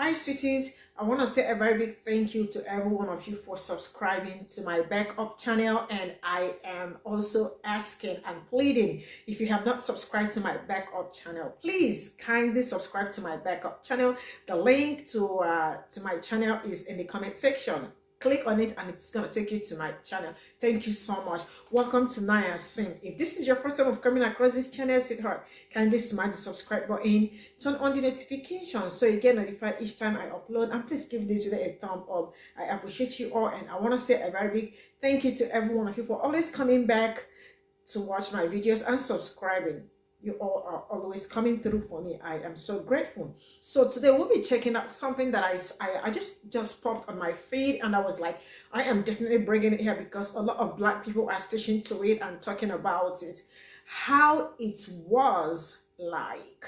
Hi, sweeties. I want to say a very big thank you to every one of you for subscribing to my backup channel. And I am also asking and pleading, if you have not subscribed to my backup channel, please kindly subscribe to my backup channel. The link to my channel is in the comment section. Click on it and it's going to take you to my channel. Thank you so much. Welcome to Naya Sing. If this is your first time of coming across this channel, sweetheart, kindly smash the subscribe button, turn on the notifications so you get notified each time I upload, and please give this video a thumb up. I appreciate you all, and I want to say a very big thank you to every one of you for always coming back to watch my videos and subscribing. You all are always coming through for me. I am so grateful. So today we'll be checking out something that I just popped on my feed, and I was like, I am definitely bringing it here because a lot of Black people are sticking to it and talking about it. How it was like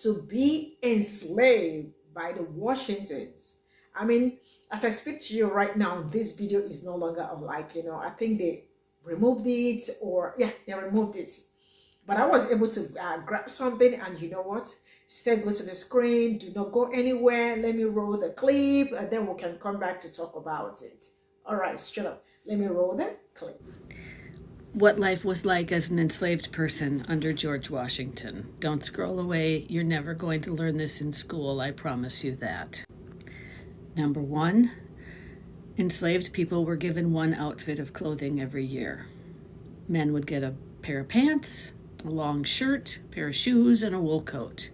to be enslaved by the Washingtons. I mean, as I speak to you right now, this video is no longer like, I think they removed it, or yeah, they removed it. But I was able to grab something, and you know what? Stay glued to the screen. Do not go anywhere. Let me roll the clip, and then we can come back to talk about it. All right, straight up. Let me roll the clip. What life was like as an enslaved person under George Washington. Don't scroll away. You're never going to learn this in school. I promise you that. Number 1, enslaved people were given one outfit of clothing every year. Men would get a pair of pants, a long shirt, a pair of shoes, and a wool coat.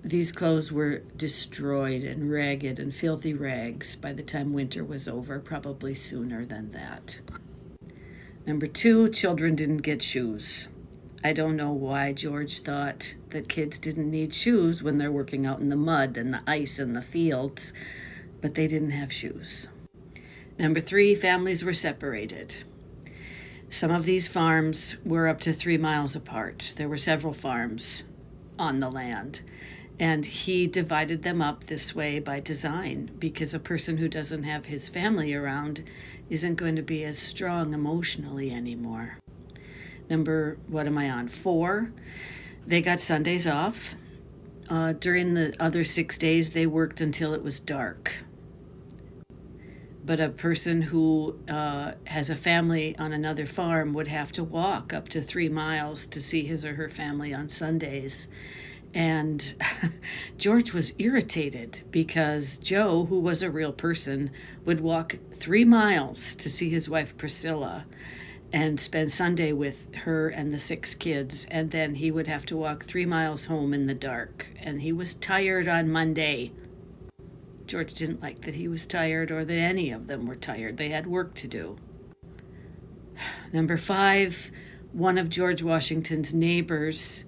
These clothes were destroyed and ragged and filthy rags by the time winter was over, probably sooner than that. Number 2, children didn't get shoes. I don't know why George thought that kids didn't need shoes when they're working out in the mud and the ice and the fields, but they didn't have shoes. Number 3, families were separated. Some of these farms were up to 3 miles apart. There were several farms on the land, and he divided them up this way by design, because a person who doesn't have his family around isn't going to be as strong emotionally anymore. What am I on? 4, they got Sundays off. During the other 6 days, they worked until it was dark. But a person who has a family on another farm would have to walk up to 3 miles to see his or her family on Sundays. And George was irritated because Joe, who was a real person, would walk 3 miles to see his wife Priscilla and spend Sunday with her and the 6 kids. And then he would have to walk 3 miles home in the dark. And he was tired on Monday. George didn't like that he was tired or that any of them were tired. They had work to do. Number 5, one of George Washington's neighbors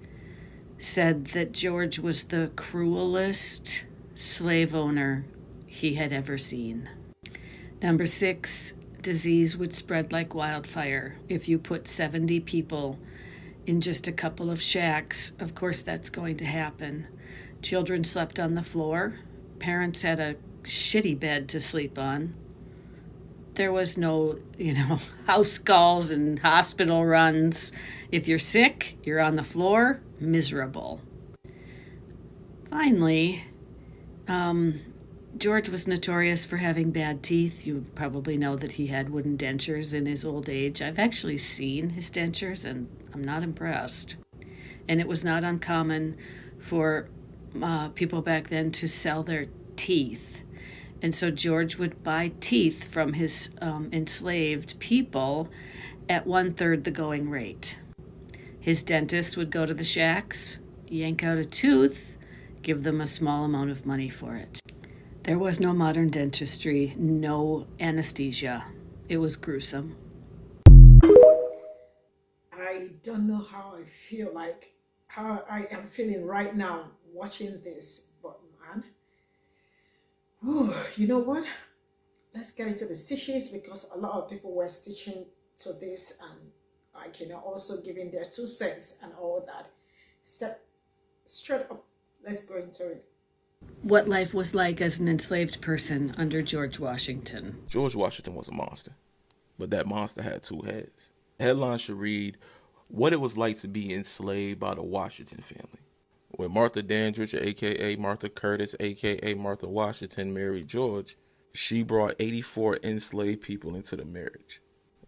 said that George was the cruelest slave owner he had ever seen. Number 6, disease would spread like wildfire. If you put 70 people in just a couple of shacks, of course that's going to happen. Children slept on the floor. Parents had a shitty bed to sleep on. There was no, house calls and hospital runs. If you're sick, you're on the floor, miserable. Finally, George was notorious for having bad teeth. You probably know that he had wooden dentures in his old age. I've actually seen his dentures, and I'm not impressed. And it was not uncommon for people back then to sell their teeth. And so George would buy teeth from his enslaved people at 1/3 the going rate. His dentist would go to the shacks, yank out a tooth, give them a small amount of money for it. There was no modern dentistry, no anesthesia. It was gruesome. I don't know how I feel, like how I am feeling right now watching this, but man, you know what? Let's get into the stitches, because a lot of people were stitching to this and also giving their 2 cents and all that. Straight up, let's go into it. What life was like as an enslaved person under George Washington. George Washington was a monster, but that monster had 2 heads. The headline should read, "What it was like to be enslaved by the Washington family." When Martha Dandridge, aka Martha Curtis, aka Martha Washington, married George, she brought 84 enslaved people into the marriage.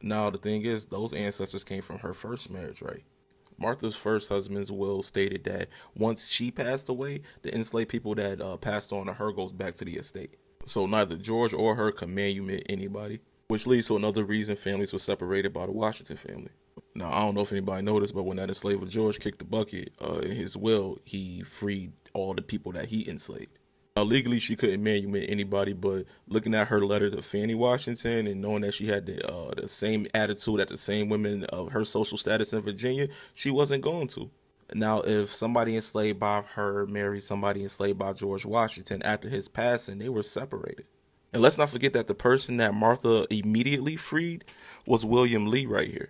Now, the thing is, those ancestors came from her first marriage, right? Martha's first husband's will stated that once she passed away, the enslaved people that passed on to her goes back to the estate. So neither George or her can manumit anybody, which leads to another reason families were separated by the Washington family. Now, I don't know if anybody noticed, but when that enslaver George kicked the bucket, in his will, he freed all the people that he enslaved. Now, legally, she couldn't manumit anybody, but looking at her letter to Fanny Washington and knowing that she had the same attitude at the same women of her social status in Virginia, she wasn't going to. Now, if somebody enslaved by her married somebody enslaved by George Washington after his passing, they were separated. And let's not forget that the person that Martha immediately freed was William Lee right here.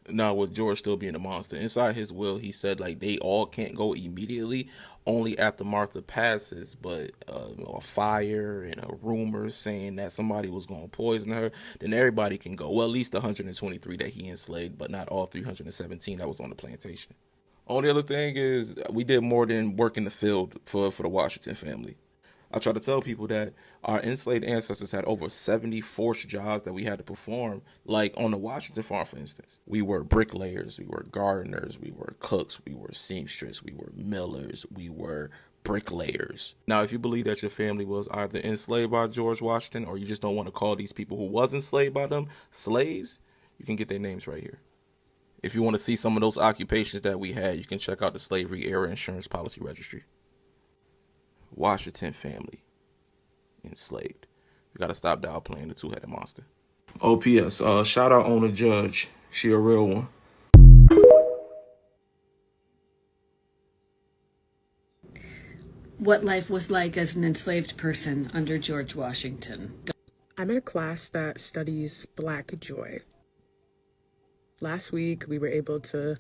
Now, with George still being a monster, inside his will, he said like they all can't go immediately, only after Martha passes. But a fire and a rumor saying that somebody was going to poison her, then everybody can go. Well, at least 123 that he enslaved, but not all 317 that was on the plantation. Only other thing is we did more than work in the field for the Washington family. I try to tell people that our enslaved ancestors had over 70 forced jobs that we had to perform, like on the Washington farm, for instance. We were bricklayers, we were gardeners, we were cooks, we were seamstress, we were millers, we were bricklayers. Now, if you believe that your family was either enslaved by George Washington or you just don't want to call these people who was enslaved by them slaves, you can get their names right here. If you want to see some of those occupations that we had, you can check out the Slavery Era Insurance Policy Registry. Washington family enslaved. You gotta stop downplaying the two-headed monster. OPS, shout out on the judge. She a real one. What life was like as an enslaved person under George Washington. I'm in a class that studies Black joy. Last week, we were able to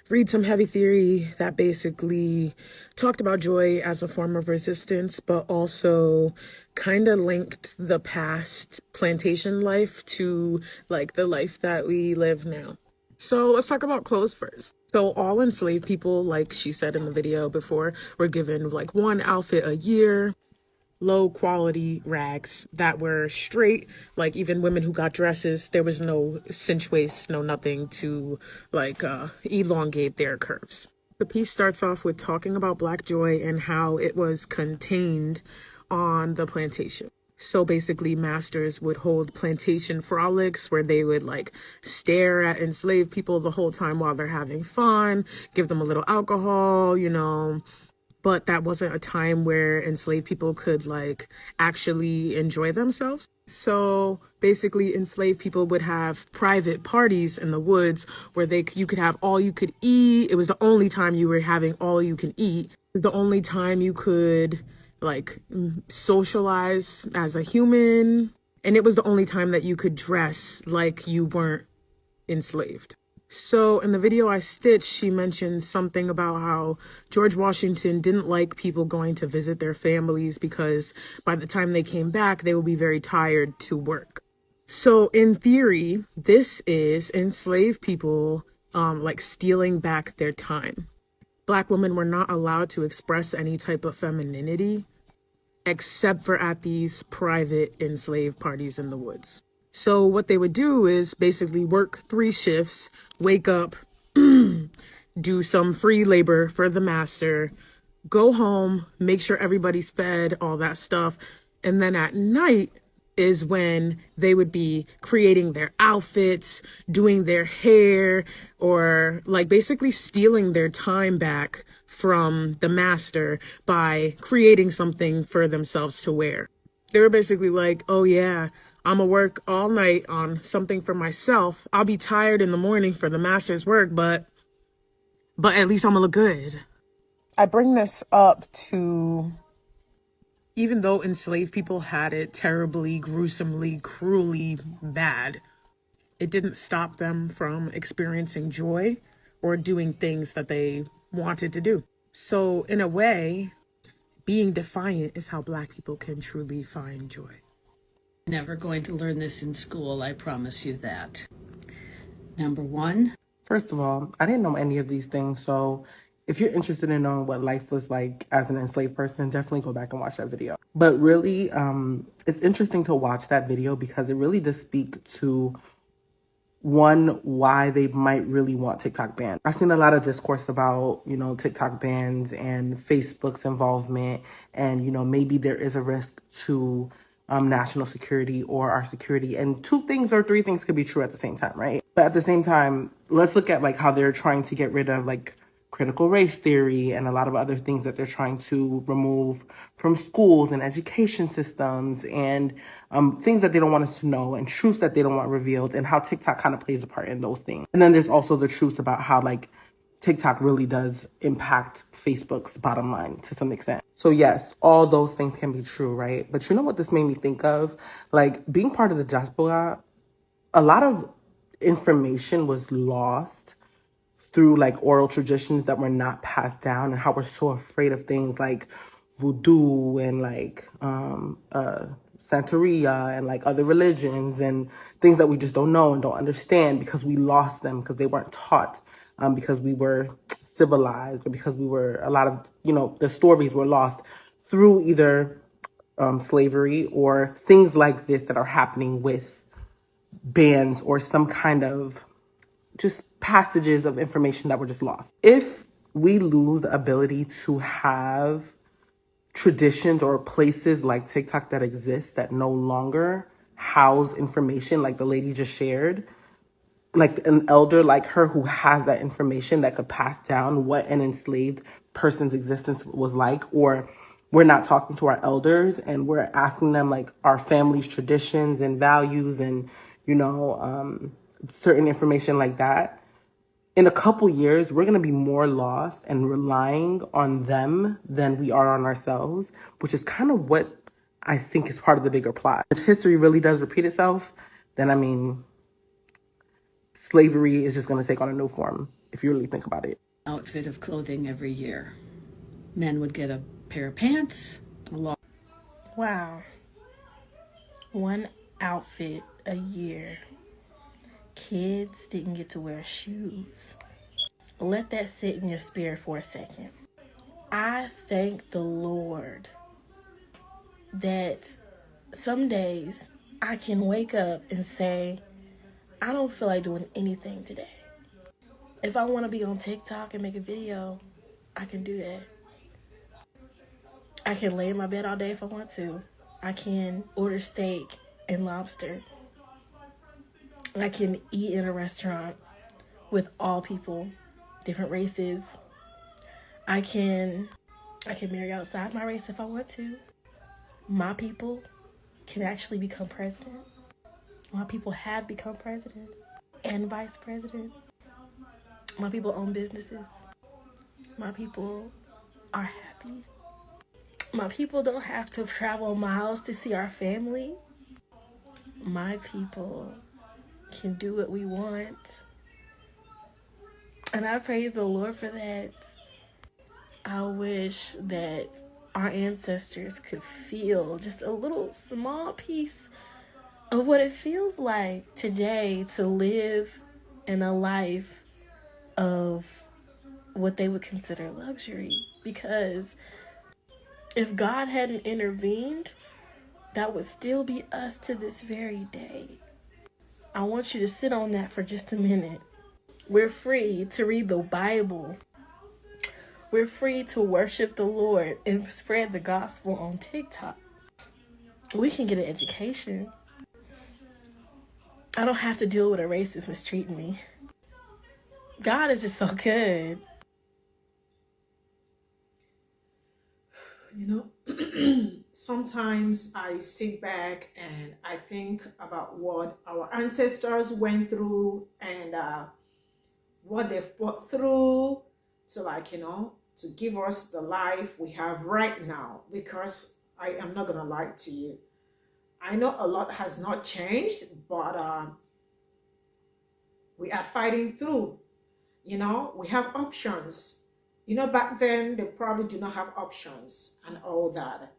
read some heavy theory that basically talked about joy as a form of resistance, but also kind of linked the past plantation life to like the life that we live now. So let's talk about clothes first. So all enslaved people, like she said in the video before, were given like one outfit a year. Low quality rags that were straight, like even women who got dresses, there was no cinch waist, no nothing to like elongate their curves. The piece starts off with talking about Black joy and how it was contained on the plantation. So basically masters would hold plantation frolics where they would like stare at enslaved people the whole time while they're having fun, give them a little alcohol, but that wasn't a time where enslaved people could like actually enjoy themselves. So basically enslaved people would have private parties in the woods where you could have all you could eat. It was the only time you were having all you can eat. The only time you could like socialize as a human. And it was the only time that you could dress like you weren't enslaved. So in the video I stitched, she mentioned something about how George Washington didn't like people going to visit their families because by the time they came back, they would be very tired to work. So in theory, this is enslaved people like stealing back their time. Black women were not allowed to express any type of femininity except for at these private enslaved parties in the woods. So what they would do is basically work 3 shifts, wake up, do some free labor for the master, go home, make sure everybody's fed, all that stuff. And then at night is when they would be creating their outfits, doing their hair, or like basically stealing their time back from the master by creating something for themselves to wear. They were basically like, oh yeah, I'm gonna work all night on something for myself. I'll be tired in the morning for the master's work, but at least I'm gonna look good. I bring this up to, even though enslaved people had it terribly, gruesomely, cruelly bad, it didn't stop them from experiencing joy or doing things that they wanted to do. So in a way, being defiant is how Black people can truly find joy. Never going to learn this in school, I promise you that. Number 1. First of all, I didn't know any of these things, so If you're interested in knowing what life was like as an enslaved person, definitely go back and watch that video. But really, it's interesting to watch that video because it really does speak to one, why they might really want TikTok banned. I've seen a lot of discourse about, TikTok bans and Facebook's involvement, and, maybe there is a risk to national security or our security. And two things or three things could be true at the same time, right? But at the same time, let's look at like how they're trying to get rid of like critical race theory and a lot of other things that they're trying to remove from schools and education systems, and things that they don't want us to know and truths that they don't want revealed, and how TikTok kind of plays a part in those things. And then there's also the truths about how like TikTok really does impact Facebook's bottom line to some extent. So yes, all those things can be true, right? But you know what this made me think of? Like being part of the diaspora, a lot of information was lost through like oral traditions that were not passed down, and how we're so afraid of things like voodoo and like Santeria and like other religions and things that we just don't know and don't understand because we lost them, because they weren't taught, because we were civilized, or because we were, a lot of, the stories were lost through either slavery or things like this that are happening with bans or some kind of just passages of information that were just lost. If we lose the ability to have traditions or places like TikTok that exist that no longer house information like the lady just shared, like an elder like her who has that information that could pass down what an enslaved person's existence was like, or we're not talking to our elders and we're asking them like our family's traditions and values and, certain information like that, in a couple years, we're going to be more lost and relying on them than we are on ourselves, which is kind of what I think is part of the bigger plot. If history really does repeat itself, then slavery is just going to take on a new form, if you really think about it. Outfit of clothing every year. Men would get a pair of pants, a long. Wow. One outfit a year. Kids didn't get to wear shoes. Let that sit in your spirit for a second. I thank the Lord that some days I can wake up and say, I don't feel like doing anything today. If I want to be on TikTok and make a video, I can do that. I can lay in my bed all day if I want to. I can order steak and lobster. I can eat in a restaurant with all people, different races. I can marry outside my race if I want to. My people can actually become president. My people have become president and vice president. My people own businesses. My people are happy. My people don't have to travel miles to see our family. My people can do what we want. And I praise the Lord for that. I wish that our ancestors could feel just a little small piece of what it feels like today to live in a life of what they would consider luxury. Because if God hadn't intervened, that would still be us to this very day. I want you to sit on that for just a minute. We're free to read the Bible. We're free to worship the Lord and spread the gospel on TikTok. We can get an education. I don't have to deal with a racist mistreating me. God is just so good. Sometimes I sit back and I think about what our ancestors went through and what they fought through to to give us the life we have right now. Because I am not gonna lie to you, I know a lot has not changed, but we are fighting through. We have options. Back then they probably do not have options and all that.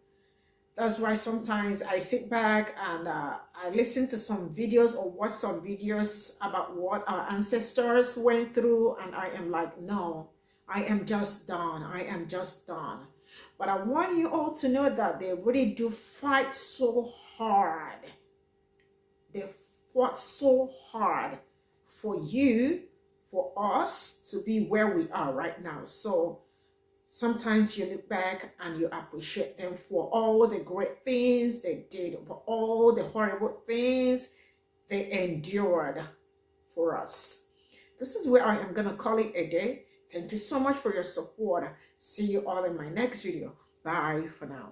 That's why sometimes I sit back and I listen to some videos or watch some videos about what our ancestors went through, and I am like, no, I am just done. I am just done. But I want you all to know that they really do fight so hard. They fought so hard for you, for us to be where we are right now. So sometimes you look back and you appreciate them for all the great things they did, for all the horrible things they endured for us. This is where I am going to call it a day. Thank you so much for your support. See you all in my next video. Bye for now.